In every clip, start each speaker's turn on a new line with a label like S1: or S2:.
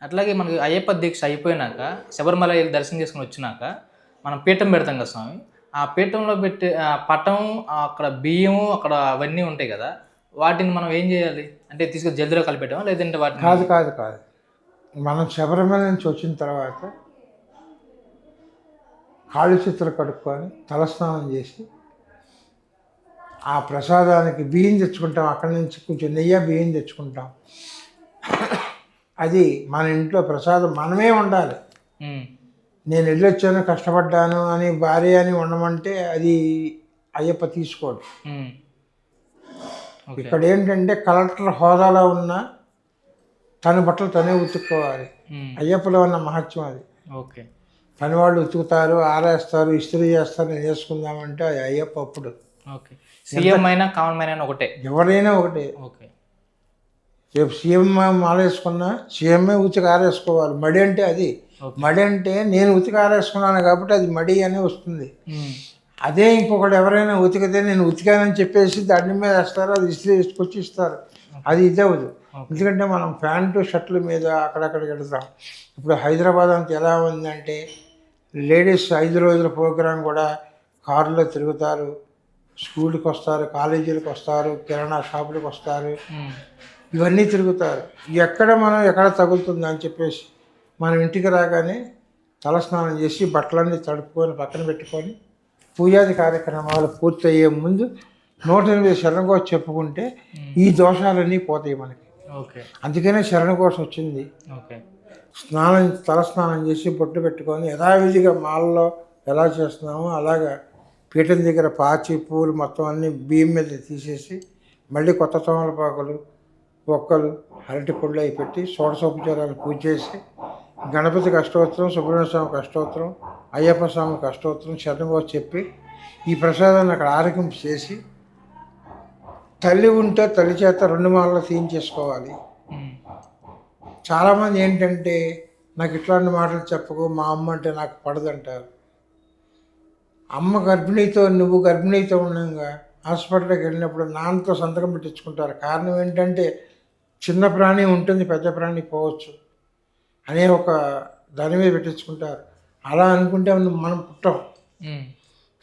S1: అట్లాగే మనకి అయ్యప్ప దీక్ష అయిపోయినాక శబరిమల వెళ్ళి దర్శనం చేసుకుని వచ్చినాక మనం పీఠం పెడతాం కదా స్వామి. ఆ పీఠంలో పెట్టి ఆ పటం అక్కడ బియ్యము అక్కడ అవన్నీ ఉంటాయి కదా, వాటిని మనం ఏం చేయాలి? అంటే తీసుకొని జల్దిలో కలిపెట్టామా లేదంటే వాటిని?
S2: కాదు కాదు కాదు మనం శబరిమల నుంచి వచ్చిన తర్వాత కాళ్ళు చేతులు కడుక్కొని తలస్నానం చేసి ఆ ప్రసాదానికి బియ్యం తెచ్చుకుంటాం. అక్కడి నుంచి కొంచెం నెయ్యి బియ్యం తెచ్చుకుంటాం. అది మన ఇంట్లో ప్రసాదం మనమే ఉండాలి.
S1: ఉమ్,
S2: నేను వెళ్ళొచ్చాను కష్టపడ్డాను అని భార్య అని ఉండమంటే అది అయ్యప్ప తీసుకోడు.
S1: ఉమ్, ఓకే.
S2: ఇక్కడ ఏంటంటే కలెక్టర్ హోదాలో ఉన్న తన బట్టలు తనే ఉతుక్కోవాలి.
S1: ఉమ్,
S2: అయ్యప్పలో ఉన్న మహత్యం అది.
S1: ఓకే.
S2: పని వాళ్ళు ఉతుకుతారు, ఆరేస్తారు, ఇస్త్రీ చేస్తారు, నేను వేసుకుందామంటే అది అయ్యప్ప అప్పుడు.
S1: ఓకే. సీఎం అయినా కామన్ మ్యాన్ అయినా ఒకటే.
S2: ఎవరైనా ఒకటే.
S1: ఓకే.
S2: రేపు సీఎం మాలేసుకున్నా సీఎంఏ ఉతికి ఆరేసుకోవాలి. మడి అంటే అది.
S1: ఓకే.
S2: మడి అంటే నేను ఉతికి ఆరేసుకున్నాను కాబట్టి అది మడి అని వస్తుంది.
S1: ఉమ్,
S2: అదే ఇంకొకటి ఎవరైనా ఉతికితే నేను ఉతికానని చెప్పేసి దాని మీద వేస్తారు, అది ఇస్త్రీ వేసుకొచ్చి ఇస్తారు. అది ఇదవదు. ఎందుకంటే మనం ప్యాంటు షర్ట్ల మీద అక్కడక్కడ వెళ్తాం. ఇప్పుడు హైదరాబాద్ అంతా ఎలా ఉందంటే లేడీస్ 5 రోజుల ప్రోగ్రాం కూడా కారులో తిరుగుతారు, స్కూల్కి వస్తారు, కాలేజీలకు వస్తారు, కిరాణా షాపులకు వస్తారు,
S1: ఉమ్,
S2: ఇవన్నీ తిరుగుతారు. ఎక్కడ తగులుతుంది అని చెప్పేసి మనం ఇంటికి రాగానే తలస్నానం చేసి బట్టలన్నీ తడుపుకొని పక్కన పెట్టుకొని పూజాది కార్యక్రమాలు పూర్తయ్యే ముందు 108 శరణఘోష చెప్పుకుంటే ఈ దోషాలన్నీ పోతాయి మనకి.
S1: ఓకే.
S2: అందుకనే శరణఘోష వచ్చింది.
S1: ఓకే.
S2: తలస్నానం చేసి బొట్టు పెట్టుకొని యథావిధిగా మాలలో ఎలా చేస్తున్నామో అలాగా పీఠం దగ్గర పాచి పూలు మొత్తం అన్నీ బియ్యం మీద తీసేసి మళ్ళీ కొత్త తమలపాకులు, ఒక్కలు, అరటి పళ్ళు అవి పెట్టి షోడశోపచారాలు పూజ చేసి గణపతికి అష్టోత్తరం, సుబ్రహ్మణ్య స్వామికి అష్టోత్తరం, అయ్యప్ప స్వామికి అష్టోత్తరం, శరణఘోష చెప్పి ఈ ప్రసాదాన్ని అక్కడ ఆరగింపు చేసి తల్లి ఉంటే తల్లి చేత 2 మాలలు తీయించేసుకోవాలి.
S1: ఉమ్,
S2: చాలామంది ఏంటంటే నాకు ఇట్లాంటి మాటలు చెప్పకు, మా అమ్మ అంటే నాకు పడదంటారు. అమ్మ గర్భిణీతో నువ్వు గర్భిణీతో ఉండగా హాస్పిటల్కి వెళ్ళినప్పుడు నాన్నతో సంతకం పెట్టించుకుంటారు. కారణం ఏంటంటే చిన్న ప్రాణి ఉంటుంది, పెద్ద ప్రాణి పోవచ్చు అనే ఒక దాని మీద పెట్టించుకుంటారు. అలా అనుకుంటే మనం పుట్టాం.
S1: ఉమ్,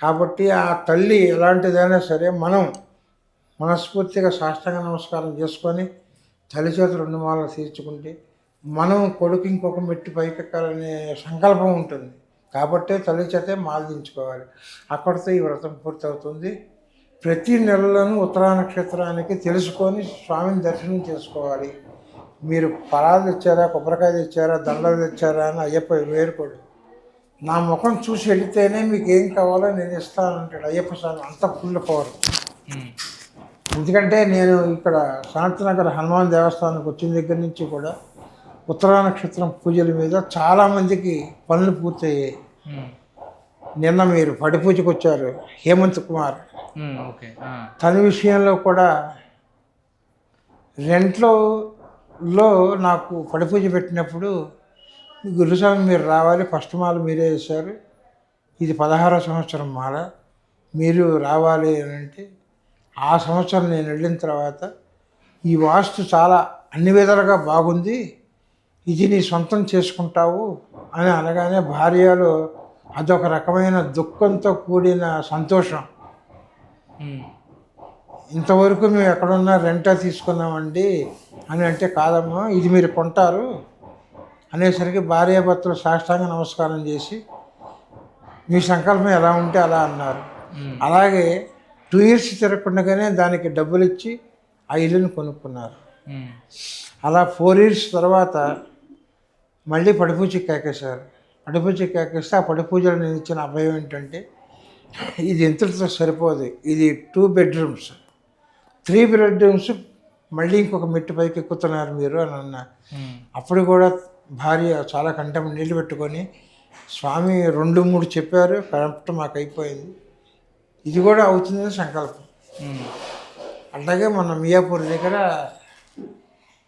S2: కాబట్టి ఆ తల్లి ఎలాంటిదైనా సరే మనం మనస్ఫూర్తిగా సాష్టాంగ నమస్కారం చేసుకొని తల్లి చేత 2 మాలలు తీర్చుకుంటే మనం కొడుకు ఇంకొక మెట్టు పైకెక్కాలనే సంకల్పం ఉంటుంది. కాబట్టే తల్లి చేతే మాల దించుకోవాలి. అక్కడితో ఈ వ్రతం పూర్తవుతుంది. ప్రతి నెలలోనూ ఉత్తరా నక్షత్రానికి తెలుసుకొని స్వామిని దర్శనం చేసుకోవాలి. మీరు ఫలాలు తెచ్చారా, కొబ్బరికాయ తెచ్చారా, దండలు తెచ్చారా అని అయ్యప్ప వేరుకోడు. నా ముఖం చూసి వెళితేనే మీకు ఏం కావాలో నేను ఇస్తానంటాడు అయ్యప్ప స్వామి. అంత ఫుల్ పవర్.
S1: ఉమ్,
S2: ఎందుకంటే నేను ఇక్కడ శాంతినగర్ హనుమాన్ దేవస్థానానికి వచ్చిన దగ్గర నుంచి కూడా ఉత్తరా నక్షత్రం పూజల మీద చాలామందికి పనులు పూర్తయ్యాయి.
S1: ఉమ్,
S2: నిన్న మీరు పడి పూజకు వచ్చారు హేమంత్ కుమార్,
S1: ఉమ్, ఓకే.
S2: తన విషయంలో కూడా రెంట్లో నాకు పడి పూజ పెట్టినప్పుడు గురుస్వామి మీరు రావాలి, ఫస్ట్ మాల మీరే వేశారు, ఇది 16వ సంవత్సరం మాల, మీరు రావాలి అని అంటే ఆ సంవత్సరం నేను వెళ్ళిన తర్వాత ఈ వాస్తు చాలా అన్ని విధాలుగా బాగుంది, ఇది నీ సొంతం చేసుకుంటావు అని అనగానే భార్యలో అదొక రకమైన దుఃఖంతో కూడిన సంతోషం.
S1: ఉమ్,
S2: ఇంతవరకు మేము ఎక్కడున్నా రెంటా తీసుకున్నామండి అని అంటే కాదమ్మా ఇది మీరు కొంటారు అనేసరికి భార్యాభర్తలు సాష్టాంగ నమస్కారం చేసి మీ సంకల్పం ఎలా ఉంటే అలా అన్నారు. అలాగే 2 years తిరగకుండానే దానికి డబ్బులు ఇచ్చి ఆ ఇల్లుని కొనుక్కున్నారు.
S1: ఉమ్,
S2: అలా 4 years తర్వాత మళ్ళీ పడిపూజకి కేకేశారు. పడిపూజకి కేకేస్తే ఆ పడిపూజలో నేను ఇచ్చిన అభయం ఏంటంటే ఇది ఇంతటితో సరిపోదు, ఇది 2 bedrooms, 3 bedrooms, మళ్ళీ ఇంకొక మెట్టు పైకి ఎక్కుతున్నారు మీరు అని అన్నా. అప్పుడు కూడా భార్య చాలా కంఠం నీళ్ళు పెట్టుకొని స్వామి 2-3 చెప్పారు, కరెక్ట్ మాకు అయిపోయింది, ఇది కూడా అవుతుందని సంకల్పం. అలాగే మన మియాపూర్ దగ్గర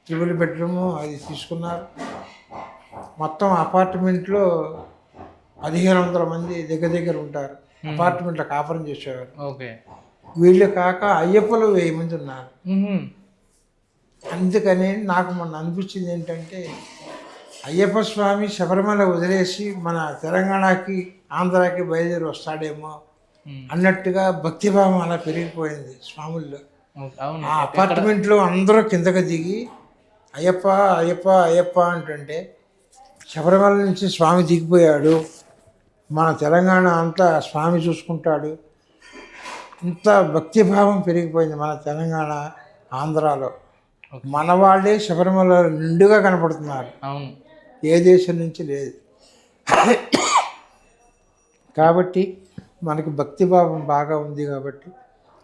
S2: 3 bedroom అది తీసుకున్నారు. మొత్తం అపార్ట్మెంట్లో 1500 మంది దగ్గర ఉంటారు. అపార్ట్మెంట్లో కాపురం చేసేవారు.
S1: ఓకే.
S2: వీళ్ళు కాక అయ్యప్పలు 1000 మంది ఉన్నారు. అందుకని నాకు మొన్న అనిపించింది ఏంటంటే అయ్యప్ప స్వామి శబరిమల వదిలేసి మన తెలంగాణకి ఆంధ్రాకి బయలుదేరి వస్తాడేమో అన్నట్టుగా భక్తిభావం అలా పెరిగిపోయింది స్వాముల్లో.
S1: అవును.
S2: ఆ అపార్ట్మెంట్లో అందరూ కిందకి దిగి అయ్యప్ప అయ్యప్ప అయ్యప్ప అంటుంటే శబరిమల నుంచి స్వామి దిగిపోయాడు, మన తెలంగాణ అంతా స్వామి చూసుకుంటాడు. ఇంత భక్తిభావం పెరిగిపోయింది మన తెలంగాణ ఆంధ్రాలో. మన వాళ్ళే శబరిమల నిండుగా కనపడుతున్నారు,
S1: అవును.
S2: ఏ దేశం నుంచి లేదు. కాబట్టి మనకి భక్తిభావం బాగా ఉంది కాబట్టి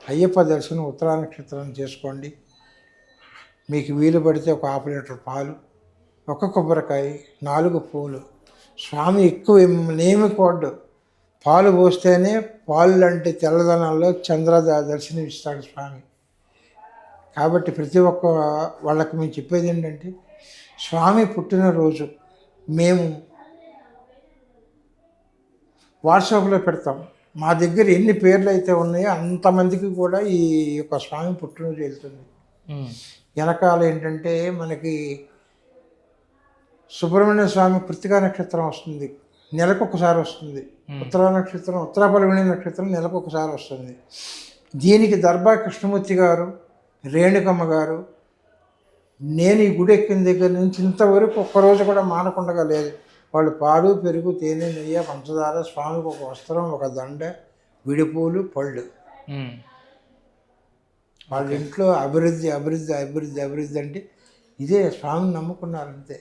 S2: అయ్యప్ప దర్శనం ఉత్తరా నక్షత్రం చేసుకోండి. మీకు వీలు పడితే ఒక 1/2 లీటర్ పాలు, ఒక కొబ్బరికాయ, 4 పూలు. స్వామి ఎక్కువ నేమి కోడ్డు, పాలు పోస్తేనే పాలు అంటే తెల్లదనంలో దర్శనం ఇస్తాడు స్వామి. కాబట్టి ప్రతి ఒక్క వాళ్ళకి మేము చెప్పేది ఏంటంటే, స్వామి పుట్టినరోజు మేము వాట్సాప్లో పెడతాం. మా దగ్గర ఎన్ని పేర్లు అయితే ఉన్నాయో అంతమందికి కూడా ఈ యొక్క స్వామి పుట్టినరోజు వెళ్తుంది. వెనకాల ఏంటంటే మనకి సుబ్రహ్మణ్య స్వామి కృత్తికా నక్షత్రం వస్తుంది, నెలకు ఒకసారి వస్తుంది. ఉత్తరా నక్షత్రం, ఉత్తరా పల్గొని నక్షత్రం నెలకు ఒకసారి వస్తుంది. దీనికి దర్బా కృష్ణమూర్తి గారు, రేణుకమ్మ గారు, నేను ఈ గుడి ఎక్కిన దగ్గర నుంచి ఇంతవరకు ఒక్కరోజు కూడా మానకుండా లేదు. వాళ్ళు పాలు, పెరుగు, తేనె, నెయ్యి, పంచదార, స్వామికి ఒక వస్త్రం, ఒక దండ, విడిపూలు, పళ్ళు. వాళ్ళ ఇంట్లో అభివృద్ధి అభివృద్ధి అభివృద్ధి అభివృద్ధి అంటే ఇదే స్వామిని నమ్ముకున్నారు అంతే.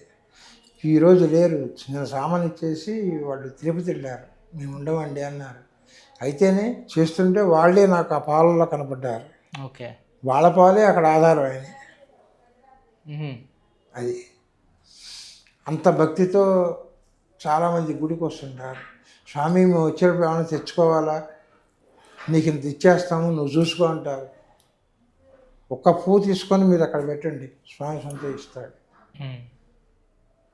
S2: ఈరోజు లేరు. చిన్న సామాన్ ఇచ్చేసి వాళ్ళు తిరుపతి వెళ్ళారు, మేము ఉండమండి అన్నారు. అయితేనే చేస్తుంటే వాళ్ళే నాకు ఆ పాలలో కనపడ్డారు.
S1: ఓకే,
S2: వాళ్ళ పాలే అక్కడ ఆధారం అయినాయి. అది అంత భక్తితో చాలామంది గుడికి వస్తుంటారు. స్వామి మేము వచ్చేటప్పుడు ఏమైనా తెచ్చుకోవాలా, నీకు ఇంత ఇచ్చేస్తాము, నువ్వు చూసుకో అంటారు. ఒక్క పువ్వు తీసుకొని మీరు అక్కడ పెట్టండి, స్వామి సొంత ఇస్తాడు.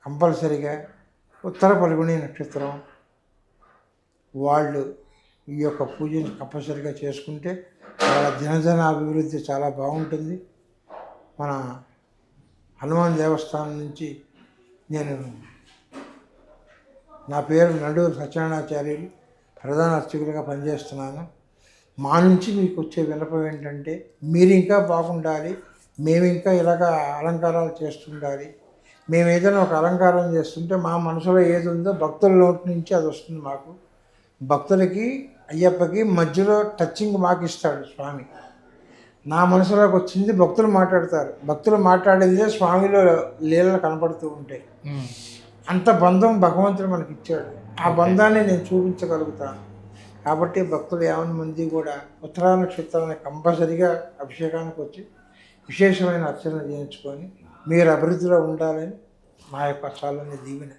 S2: కంపల్సరిగా ఉత్తర పల్గొని నక్షత్రం వాళ్ళు ఈ యొక్క పూజను కంపల్సరిగా చేసుకుంటే వాళ్ళ దినదిన అభివృద్ధి చాలా బాగుంటుంది. మన హనుమాన్ దేవస్థానం నుంచి నేను, నా పేరు నడూరు సత్యనారాయణాచార్యులు, ప్రధాన అర్చకులుగా పనిచేస్తున్నాను. మా నుంచి మీకు వచ్చే విన్నపం ఏంటంటే, మీరు ఇంకా బాగుండాలి, మేము ఇంకా ఇలాగ అలంకారాలు చేస్తుండాలి. మేము ఏదైనా ఒక అలంకారం చేస్తుంటే మా మనసులో ఏది ఉందో భక్తుల నోటి నుంచి అది వస్తుంది మాకు. భక్తులకి అయ్యప్పకి మధ్యలో టచింగ్ మాకు ఇస్తాడు స్వామి. నా మనసులోకి వచ్చింది భక్తులు మాట్లాడతారు, భక్తులు మాట్లాడిందే స్వామిలో లీలలు కనపడుతూ ఉంటాయి. అంత బంధం భగవంతుడు మనకి ఇచ్చాడు. ఆ బంధాన్ని నేను చూపించగలుగుతాను. కాబట్టి భక్తులు 50 మంది కూడా ఉత్తరా నక్షత్రాన్ని కంపల్సరిగా అభిషేకానికి వచ్చి విశేషమైన అర్చన చేయించుకొని మీరు అభివృద్ధిలో ఉండాలని మా యొక్క చాలని దీవెన.